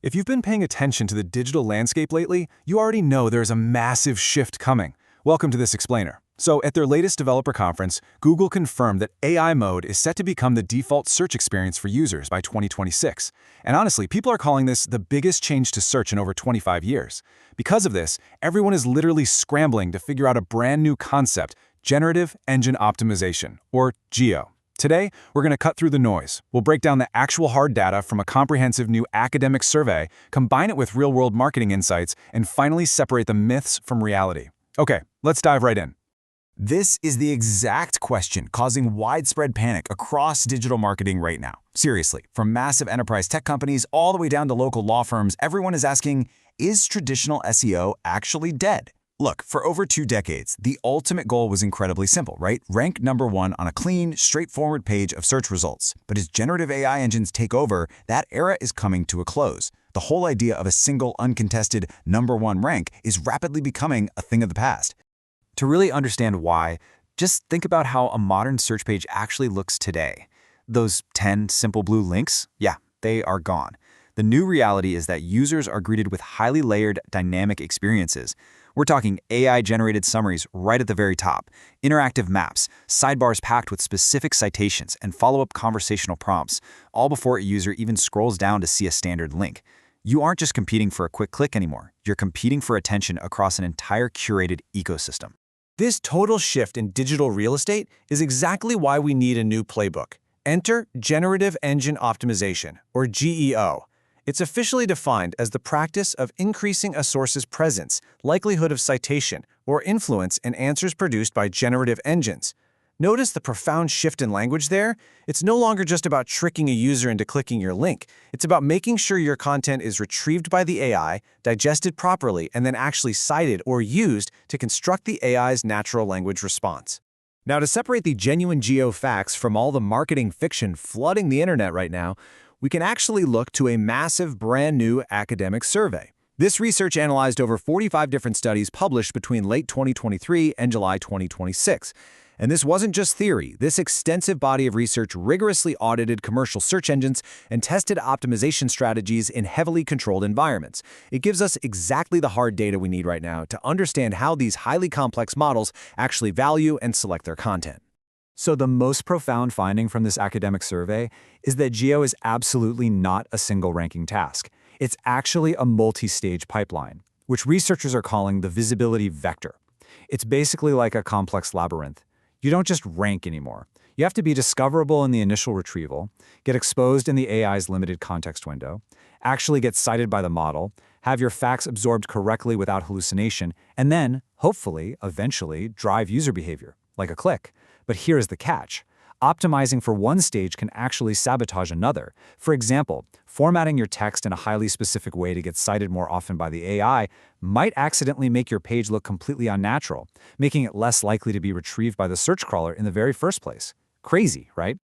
If you've been paying attention to the digital landscape lately, you already know there's a massive shift coming. Welcome to this explainer. So, at their latest developer conference, Google confirmed that AI mode is set to become the default search experience for users by 2026. And honestly, people are calling this the biggest change to search in over 25 years. Because of this, everyone is literally scrambling to figure out a brand new concept, Generative Engine Optimization, or GEO. Today, we're going to cut through the noise. We'll break down the actual hard data from a comprehensive new academic survey, combine it with real-world marketing insights, and finally separate the myths from reality. Okay, let's dive right in. This is the exact question causing widespread panic across digital marketing right now. Seriously, from massive enterprise tech companies all the way down to local law firms, everyone is asking, is traditional SEO actually dead? Look, for over 2 decades, the ultimate goal was incredibly simple, right? Rank #1 on a clean, straightforward page of search results. But as generative AI engines take over, that era is coming to a close. The whole idea of a single, uncontested #1 rank is rapidly becoming a thing of the past. To really understand why, just think about how a modern search page actually looks today. Those 10 simple blue links, yeah, they are gone. The new reality is that users are greeted with highly layered, dynamic experiences. We're talking AI-generated summaries right at the very top, interactive maps, sidebars packed with specific citations, and follow-up conversational prompts, all before a user even scrolls down to see a standard link. You aren't just competing for a quick click anymore. You're competing for attention across an entire curated ecosystem. This total shift in digital real estate is exactly why we need a new playbook. Enter Generative Engine Optimization, or GEO. It's officially defined as the practice of increasing a source's presence, likelihood of citation, or influence in answers produced by generative engines. Notice the profound shift in language there? It's no longer just about tricking a user into clicking your link. It's about making sure your content is retrieved by the AI, digested properly, and then actually cited or used to construct the AI's natural language response. Now, to separate the genuine geo facts from all the marketing fiction flooding the internet right now, we can actually look to a massive brand new academic survey. This research analyzed over 45 different studies published between late 2023 and July 2026. And this wasn't just theory. This extensive body of research rigorously audited commercial search engines and tested optimization strategies in heavily controlled environments. It gives us exactly the hard data we need right now to understand how these highly complex models actually value and select their content. So the most profound finding from this academic survey is that GEO is absolutely not a single ranking task. It's actually a multi-stage pipeline, which researchers are calling the visibility vector. It's basically like a complex labyrinth. You don't just rank anymore. You have to be discoverable in the initial retrieval, get exposed in the AI's limited context window, actually get cited by the model, have your facts absorbed correctly without hallucination, and then, hopefully, eventually, drive user behavior, like a click. But here is the catch. Optimizing for one stage can actually sabotage another. For example, formatting your text in a highly specific way to get cited more often by the AI might accidentally make your page look completely unnatural, making it less likely to be retrieved by the search crawler in the very first place. Crazy, right?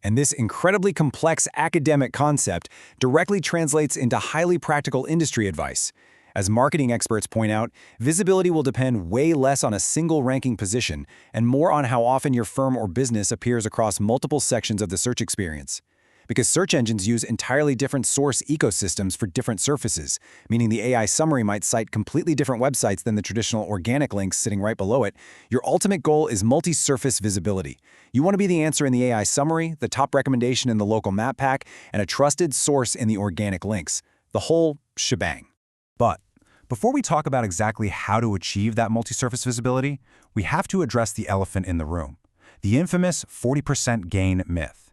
And this incredibly complex academic concept directly translates into highly practical industry advice. As marketing experts point out, visibility will depend way less on a single ranking position and more on how often your firm or business appears across multiple sections of the search experience. Because search engines use entirely different source ecosystems for different surfaces, meaning the AI summary might cite completely different websites than the traditional organic links sitting right below it, your ultimate goal is multi-surface visibility. You want to be the answer in the AI summary, the top recommendation in the local map pack, and a trusted source in the organic links. The whole shebang. But before we talk about exactly how to achieve that multi-surface visibility, we have to address the elephant in the room, the infamous 40% gain myth.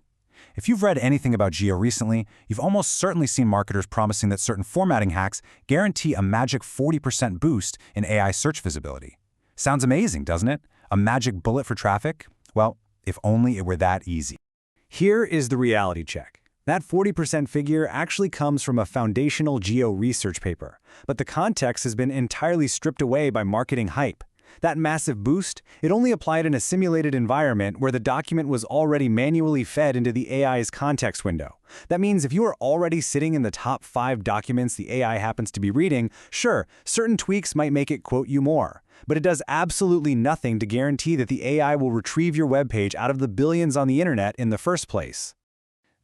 If you've read anything about GEO recently, you've almost certainly seen marketers promising that certain formatting hacks guarantee a magic 40% boost in AI search visibility. Sounds amazing, doesn't it? A magic bullet for traffic? Well, if only it were that easy. Here is the reality check. That 40% figure actually comes from a foundational GEO research paper, but the context has been entirely stripped away by marketing hype. That massive boost, it only applied in a simulated environment where the document was already manually fed into the AI's context window. That means if you are already sitting in the top 5 documents the AI happens to be reading, sure, certain tweaks might make it quote you more. But it does absolutely nothing to guarantee that the AI will retrieve your web page out of the billions on the internet in the first place.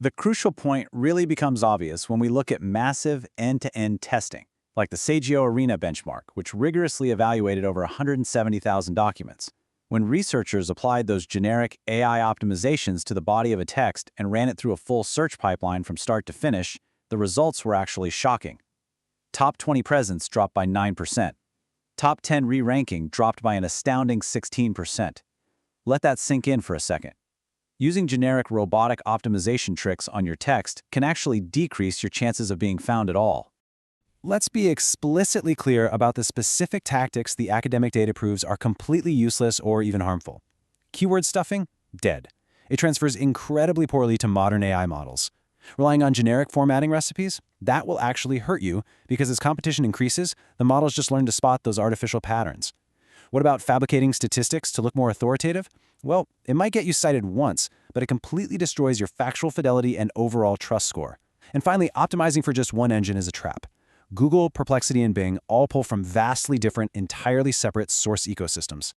The crucial point really becomes obvious when we look at massive end-to-end testing, like the Sagio Arena benchmark, which rigorously evaluated over 170,000 documents. When researchers applied those generic AI optimizations to the body of a text and ran it through a full search pipeline from start to finish, the results were actually shocking. Top 20 presence dropped by 9%. Top 10 re-ranking dropped by an astounding 16%. Let that sink in for a second. Using generic robotic optimization tricks on your text can actually decrease your chances of being found at all. Let's be explicitly clear about the specific tactics the academic data proves are completely useless or even harmful. Keyword stuffing? Dead. It transfers incredibly poorly to modern AI models. Relying on generic formatting recipes? That will actually hurt you because as competition increases, the models just learn to spot those artificial patterns. What about fabricating statistics to look more authoritative? Well, it might get you cited once, but it completely destroys your factual fidelity and overall trust score. And finally, optimizing for just one engine is a trap. Google, Perplexity, and Bing all pull from vastly different, entirely separate source ecosystems.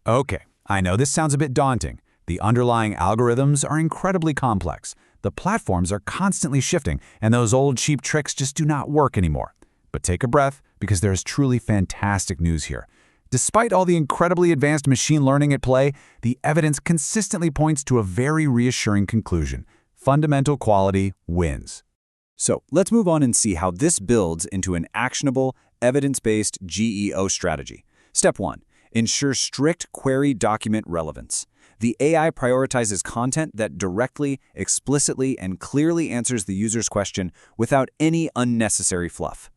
Okay, I know this sounds a bit daunting. The underlying algorithms are incredibly complex. The platforms are constantly shifting, and those old cheap tricks just do not work anymore. But take a breath, because there is truly fantastic news here. Despite all the incredibly advanced machine learning at play, the evidence consistently points to a very reassuring conclusion. Fundamental quality wins. So let's move on and see how this builds into an actionable, evidence-based GEO strategy. Step 1. Ensure strict query document relevance. The AI prioritizes content that directly, explicitly, and clearly answers the user's question without any unnecessary fluff.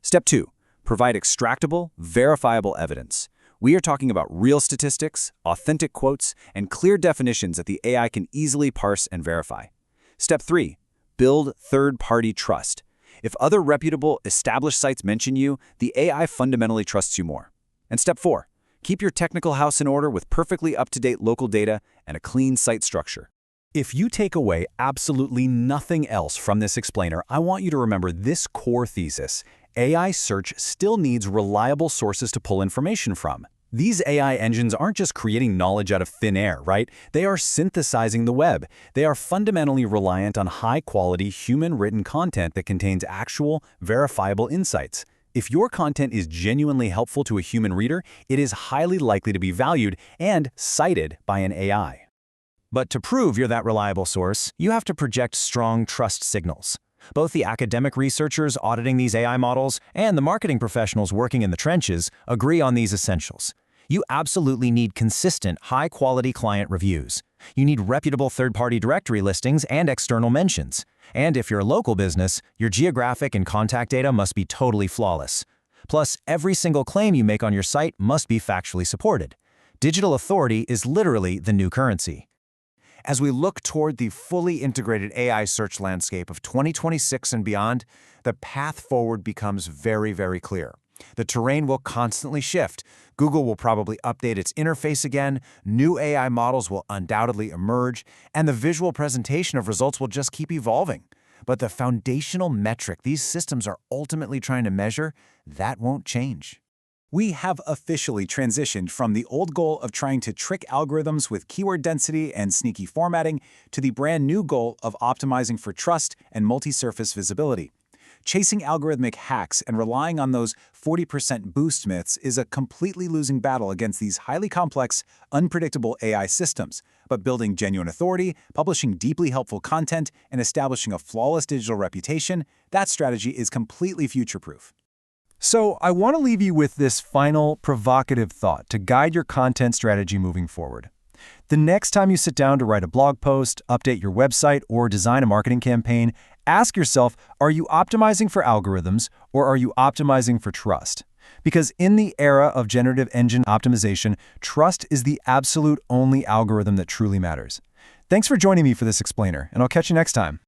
Step 2. Provide extractable, verifiable evidence. We are talking about real statistics, authentic quotes, and clear definitions that the AI can easily parse and verify. Step 3. Build third-party trust. If other reputable, established sites mention you, the AI fundamentally trusts you more. And step 4. Keep your technical house in order with perfectly up-to-date local data and a clean site structure. If you take away absolutely nothing else from this explainer, I want you to remember this core thesis. AI search still needs reliable sources to pull information from. These AI engines aren't just creating knowledge out of thin air, right? They are synthesizing the web. They are fundamentally reliant on high-quality, human-written content that contains actual, verifiable insights. If your content is genuinely helpful to a human reader, it is highly likely to be valued and cited by an AI. But to prove you're that reliable source, you have to project strong trust signals. Both the academic researchers auditing these AI models and the marketing professionals working in the trenches agree on these essentials. You absolutely need consistent, high-quality client reviews. You need reputable third-party directory listings and external mentions. And if you're a local business, your geographic and contact data must be totally flawless. Plus, every single claim you make on your site must be factually supported. Digital authority is literally the new currency. As we look toward the fully integrated AI search landscape of 2026 and beyond, the path forward becomes very, very clear. The terrain will constantly shift. Google will probably update its interface again, new AI models will undoubtedly emerge, and the visual presentation of results will just keep evolving. But the foundational metric these systems are ultimately trying to measure, that won't change. We have officially transitioned from the old goal of trying to trick algorithms with keyword density and sneaky formatting to the brand new goal of optimizing for trust and multi-surface visibility. Chasing algorithmic hacks and relying on those 40% boost myths is a completely losing battle against these highly complex, unpredictable AI systems. But building genuine authority, publishing deeply helpful content, and establishing a flawless digital reputation, that strategy is completely future-proof. So I want to leave you with this final provocative thought to guide your content strategy moving forward. The next time you sit down to write a blog post, update your website, or design a marketing campaign, ask yourself, are you optimizing for algorithms or are you optimizing for trust? Because in the era of generative engine optimization, trust is the absolute only algorithm that truly matters. Thanks for joining me for this explainer, and I'll catch you next time.